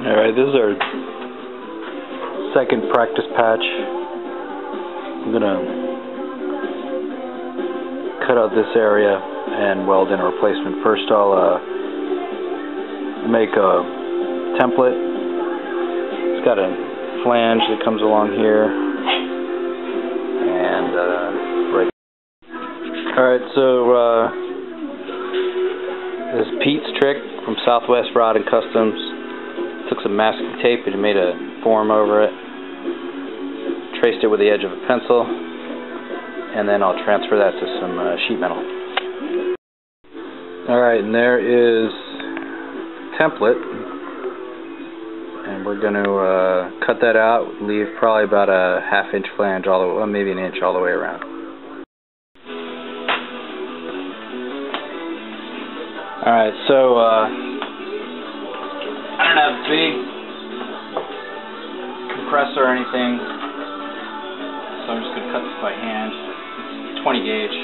Alright, this is our second practice patch. I'm gonna cut out this area and weld in a replacement. First I'll make a template. It's got a flange that comes along here and right. Alright, so this is Pete's trick from Southwest Rod and Customs. Took some masking tape and made a form over it. Traced it with the edge of a pencil, and then I'll transfer that to some sheet metal. Alright, and there is template, and we're going to cut that out, leave probably about a ½ inch flange all the way, well, maybe an inch all the way around. Alright, so I don't have a big compressor or anything, so I'm just going to cut this by hand. It's 20 gauge.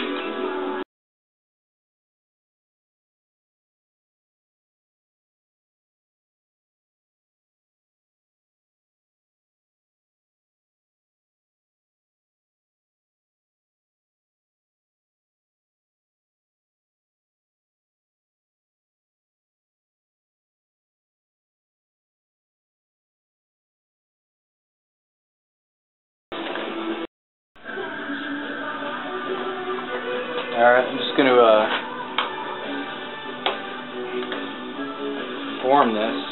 Alright, I'm just going to form this.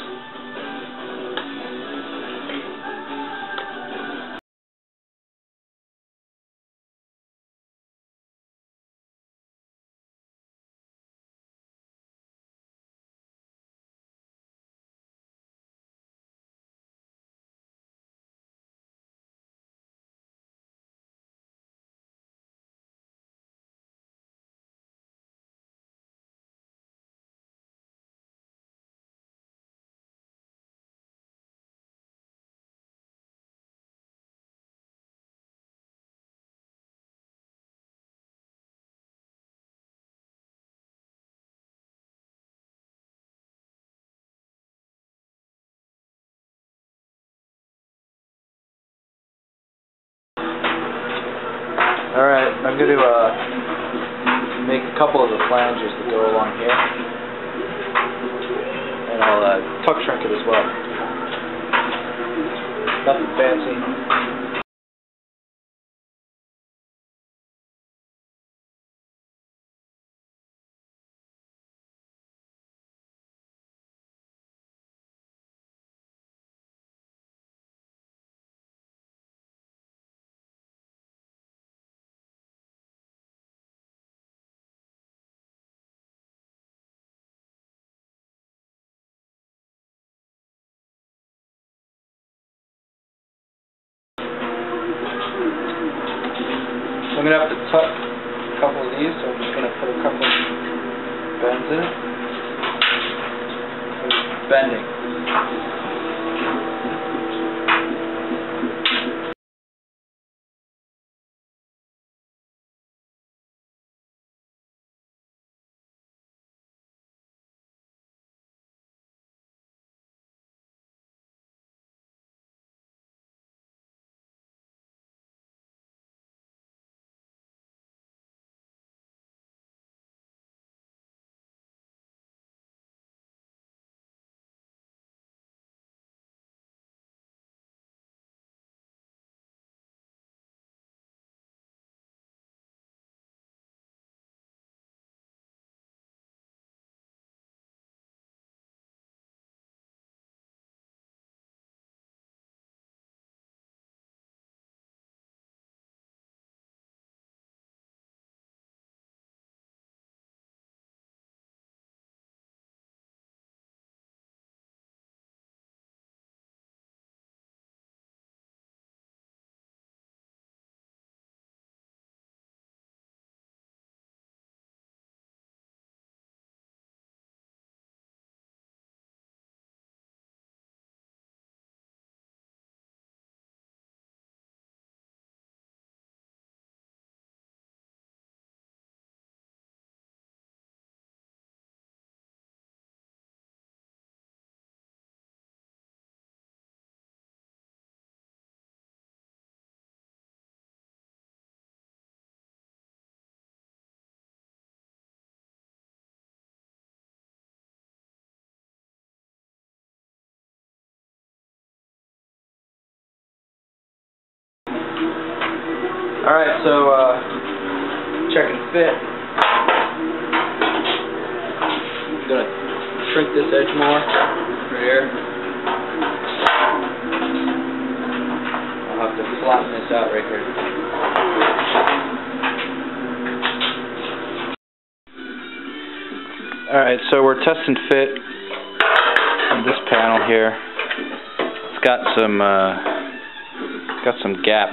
Alright, I'm going to make a couple of the flanges that go along here, and I'll tuck shrink it as well. Nothing fancy. I'm going to have to tuck a couple of these, so I'm just going to put a couple of bends in it. Bending. Alright, so check and fit. I'm gonna shrink this edge more right here. I'll have to flatten this out right here. Alright, so we're testing fit on this panel here. It's got some gap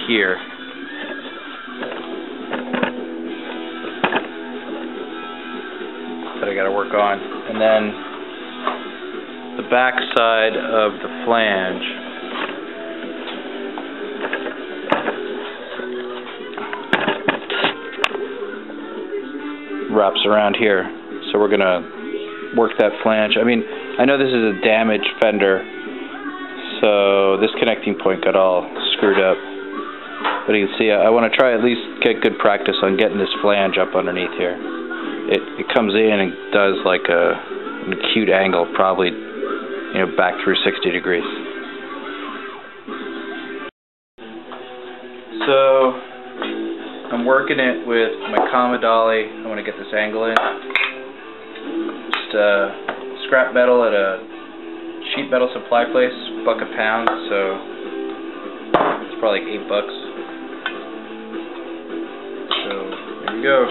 here. That I gotta work on. And then the back side of the flange wraps around here. So we're gonna work that flange. I mean, I know this is a damaged fender, so this connecting point got all screwed up. But you can see I want to try at least get good practice on getting this flange up underneath here. It comes in and does like an acute angle, probably, you know, back through 60 degrees. So I'm working it with my comma dolly. I want to get this angle in. Just scrap metal at a sheet metal supply place, $1 a pound, so it's probably like $8. So there you go.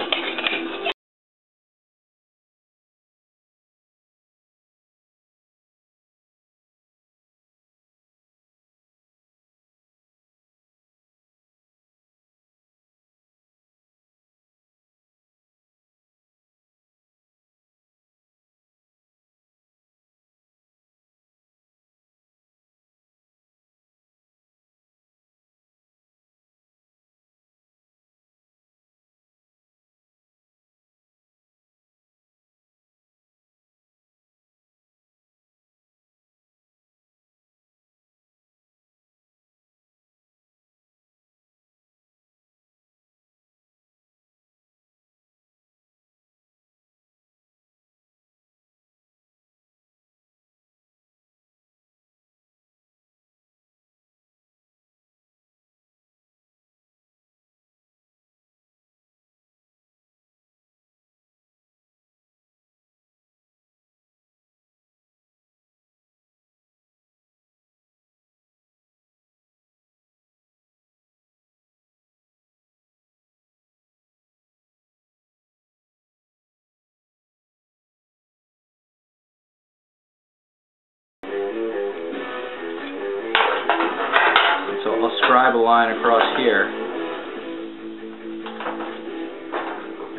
So I'll scribe a line across here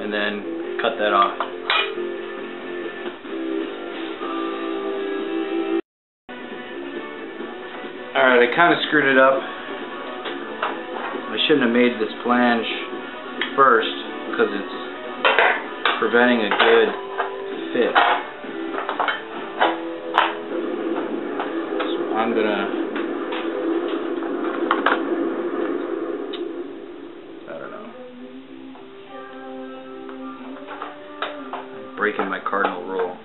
and then cut that off. Alright, I kind of screwed it up. I shouldn't have made this flange first because it's preventing a good fit. So I'm gonna breaking my cardinal rule,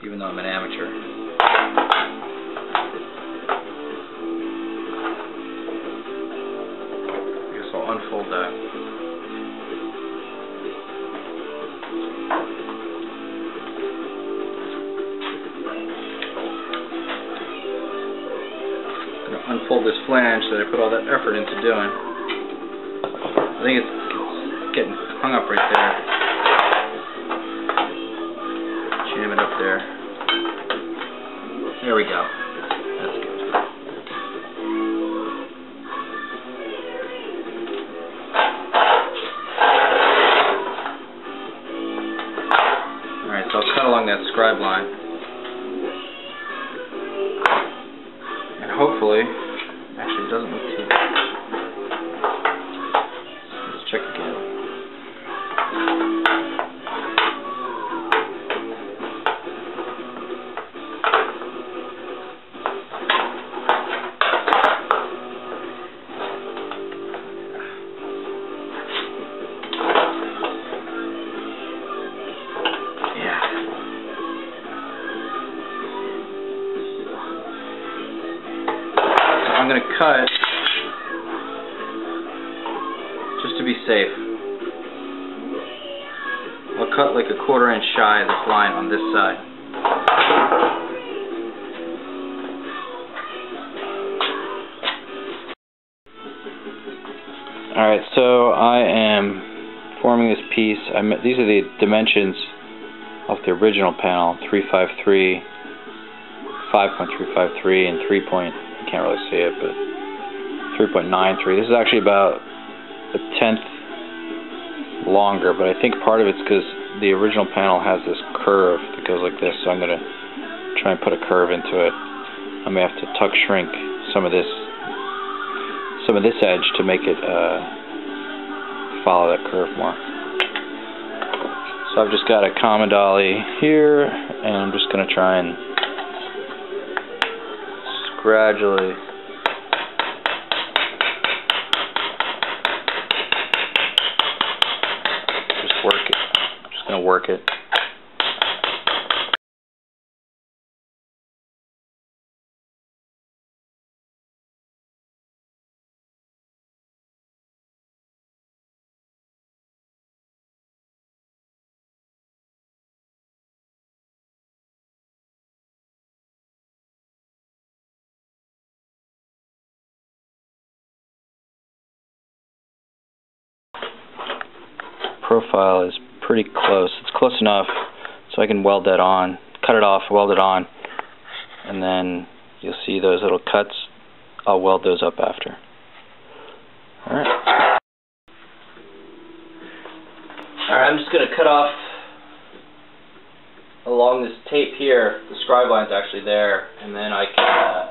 even though I'm an amateur. I guess I'll unfold that. I'm going to unfold this flange that I put all that effort into doing. I think it's getting hung up right there. Jam it up there. There we go. That's good. Alright, so I'll cut along that scribe line. And hopefully, actually it doesn't look too bad. Let's check again. I'm going to cut safe. I'll cut like a 1/4 inch shy of this line on this side. Alright, so I am forming this piece. These are the dimensions off the original panel, 353, 5.353, and 3. You can't really see it, but 3.93. This is actually about a 1/10 longer, but I think part of it's because the original panel has this curve that goes like this, so I'm going to try and put a curve into it. I may have to tuck shrink some of this edge to make it follow that curve more. So I've just got a common dolly here, and I'm just going to try and gradually just work it. I'm just going to work it. Profile is pretty close. It's close enough so I can weld that on, cut it off, weld it on, and then you'll see those little cuts. I'll weld those up after. Alright, I'm just going to cut off along this tape here. The scribe line's actually there, and then I can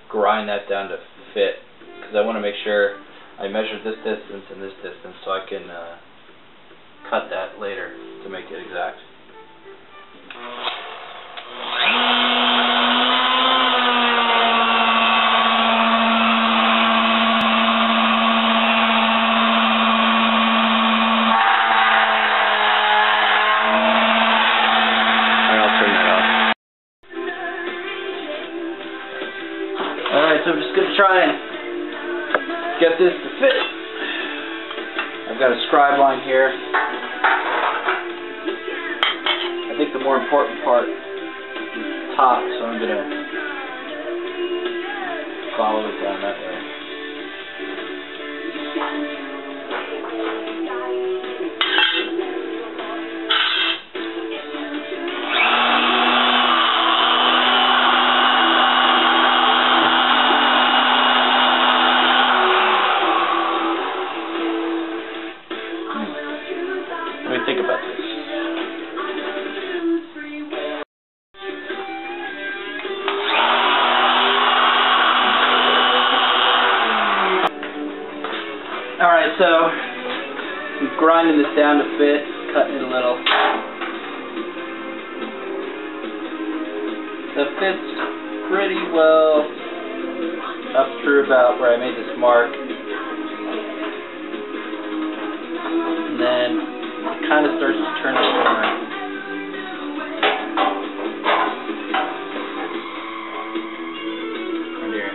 grind that down to fit, because I want to make sure I measured this distance and this distance so I can cut that later to make it exact. Alright, so I'm just going to try and get this to fit. I've got a scribe line here. I think the more important part is the top, so I'm going to follow it down that way. What do you think about this? Alright, so I'm grinding this down to fit, cutting it a little. So it fits pretty well up through about where I made this mark. And then it kind of starts to turn the corner. Right here.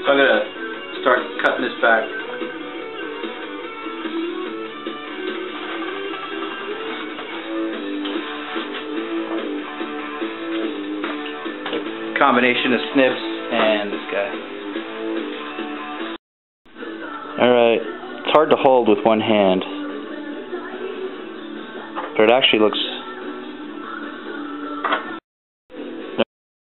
So I'm going to start cutting this back. Combination of snips and this guy. Alright, it's hard to hold with one hand, but it actually looks